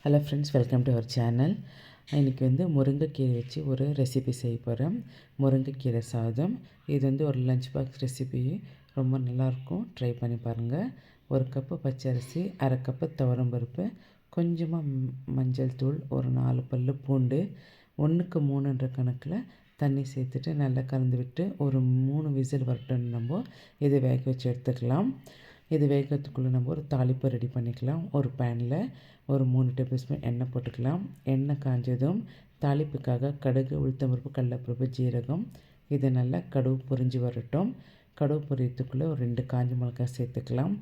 Hello friends, welcome to our channel. இன்றைக்கி முருங்கைக்கீரை வச்சு ஒரு ரெசிபி செய்ய போகிறேன். முருங்கைக்கீரை சாதம். இது ஒரு லஞ்ச் பாக்ஸ் ரெசிபி. ரொம்ப நல்லாயிருக்கும். ட்ரை பண்ணி பாருங்கள். ஒரு கப்பு பச்சரிசி, அரை கப்பு துவரம்பருப்பு, கொஞ்சமாக மஞ்சள் தூள், ஒரு 4 பல் பூண்டு, 1க்கு 3ன்ற கணக்கில் தண்ணி சேர்த்துட்டு நல்லா கலந்து விட்டு ஒரு 3 விசில் வரட்டும். நம்ம இதை வேக வச்சு எடுத்துக்கலாம். இது வேகிறதுக்குள்ளே நம்ம ஒரு தாளிப்பு ரெடி பண்ணிக்கலாம். ஒரு பேனில் ஒரு 3 டேபிள் ஸ்பூன் எண்ணெய் போட்டுக்கலாம். எண்ணெய் காஞ்சதும் தாளிப்புக்காக கடுகு, உளுத்தம்பருப்பு, கடலைப்பருப்பு, ஜீரகம் இது நல்லா கடுகு பொரிஞ்சு வரட்டும். கடுகு பொரியத்துக்குள்ளே ஒரு 2 காஞ்ச மிளகாய் சேர்த்துக்கலாம்.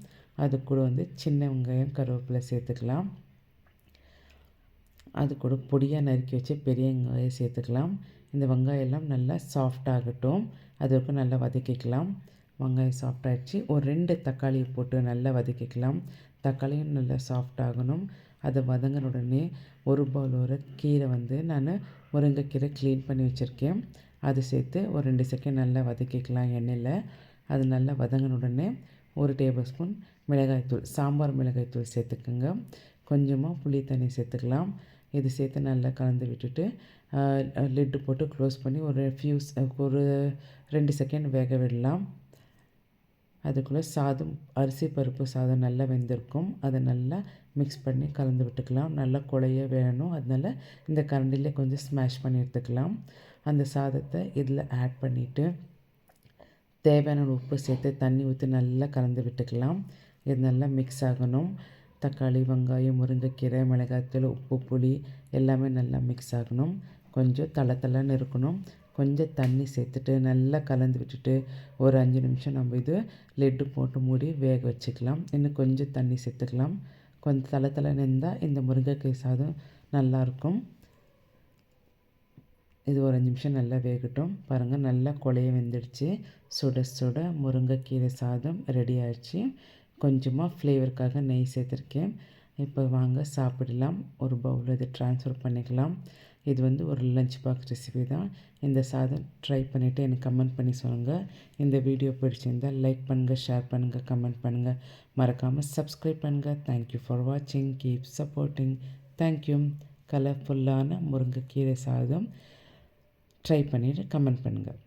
அது கூட சின்ன வெங்காயம், கருவேப்பிலை சேர்த்துக்கலாம். அது கூட பொடியாக நறுக்கி வச்சு பெரிய வெங்காயம் சேர்த்துக்கலாம். இந்த வெங்காயம் எல்லாம் நல்லா சாஃப்டாகட்டும். அது வரைக்கும் நல்லா வதக்கிக்கலாம். வெங்காயம் சாஃப்டாகிடுச்சு. ஒரு 2 தக்காளியை போட்டு நல்லா வதக்கிக்கலாம். தக்காளியும் நல்லா சாஃப்டாகணும். அதை வதங்கின உடனே ஒரு பவுல் கீரை நான் முருங்கைக்கீரை க்ளீன் பண்ணி வச்சுருக்கேன். அது சேர்த்து ஒரு 2 செகண்ட் நல்லா வதக்கிக்கலாம் எண்ணெயில். அது நல்லா வதங்கின உடனே ஒரு டேபிள் ஸ்பூன் மிளகாய்த்தூள், சாம்பார் மிளகாய்த்தூள் சேர்த்துக்குங்க. கொஞ்சமாக புளி தண்ணி சேர்த்துக்கலாம். இது சேர்த்து நல்லா கலந்து விட்டுட்டு லிட்டு போட்டு க்ளோஸ் பண்ணி ஒரு 2 செகண்ட் வேக விடலாம். அதுக்குள்ளே அரிசி பருப்பு சாதம் நல்லா வெந்திருக்கும். அதை நல்லா மிக்ஸ் பண்ணி கலந்து விட்டுக்கலாம். நல்லா குழைய வேணும். அதனால் இந்த கரண்டிலே கொஞ்சம் ஸ்மாஷ் பண்ணி எடுத்துக்கலாம். அந்த சாதத்தை இதில் ஆட் பண்ணிவிட்டு தேவையான உப்பு சேர்த்து தண்ணி ஊற்றி நல்லா கலந்து விட்டுக்கலாம். இது நல்லா மிக்ஸ் ஆகணும். தக்காளி, வெங்காயம், முருங்கைக்கீரை, மிளகாய்த்தூள், உப்பு, புளி எல்லாமே நல்லா மிக்ஸ் ஆகணும். கொஞ்சம் தளன்னு இருக்கணும். கொஞ்சம் தண்ணி சேர்த்துட்டு நல்லா கலந்து விட்டுட்டு ஒரு 5 நிமிஷம் நம்ம இது லிட்டு போட்டு மூடி வேக வச்சுக்கலாம். இன்னும் கொஞ்சம் தண்ணி சேர்த்துக்கலாம். கொஞ்சம் தளன்னு இருந்தால் இந்த முருங்கைக்கீரை சாதம் நல்லாயிருக்கும். இது ஒரு 5 நிமிஷம் நல்லா வேகட்டும். பாருங்கள், நல்லா குழைய வெந்துடுச்சு. சுட சுட முருங்கைக்கீரை சாதம் ரெடி ஆகிடுச்சு. கொஞ்சமாக ஃப்ளேவருக்காக நெய் சேர்த்துருக்கேன். இப்போ வாங்க சாப்பிடலாம். ஒரு பவுலில் இதை ட்ரான்ஸ்ஃபர் பண்ணிக்கலாம். இது ஒரு லஞ்ச் பாக்ஸ் ரெசிபி தான். இந்த சாதம் ட்ரை பண்ணிவிட்டு எனக்கு கமெண்ட் பண்ணி சொல்லுங்கள். இந்த வீடியோ பிடிச்சிருந்தால் லைக் பண்ணுங்கள், ஷேர் பண்ணுங்கள், கமெண்ட் பண்ணுங்கள். மறக்காமல் சப்ஸ்கிரைப் பண்ணுங்கள். தேங்க்யூ ஃபார் வாட்சிங். Keep supporting. தேங்க்யூ. கலர்ஃபுல்லான முருங்கைக்கீரை சாதம் ட்ரை பண்ணிவிட்டு கமெண்ட் பண்ணுங்கள்.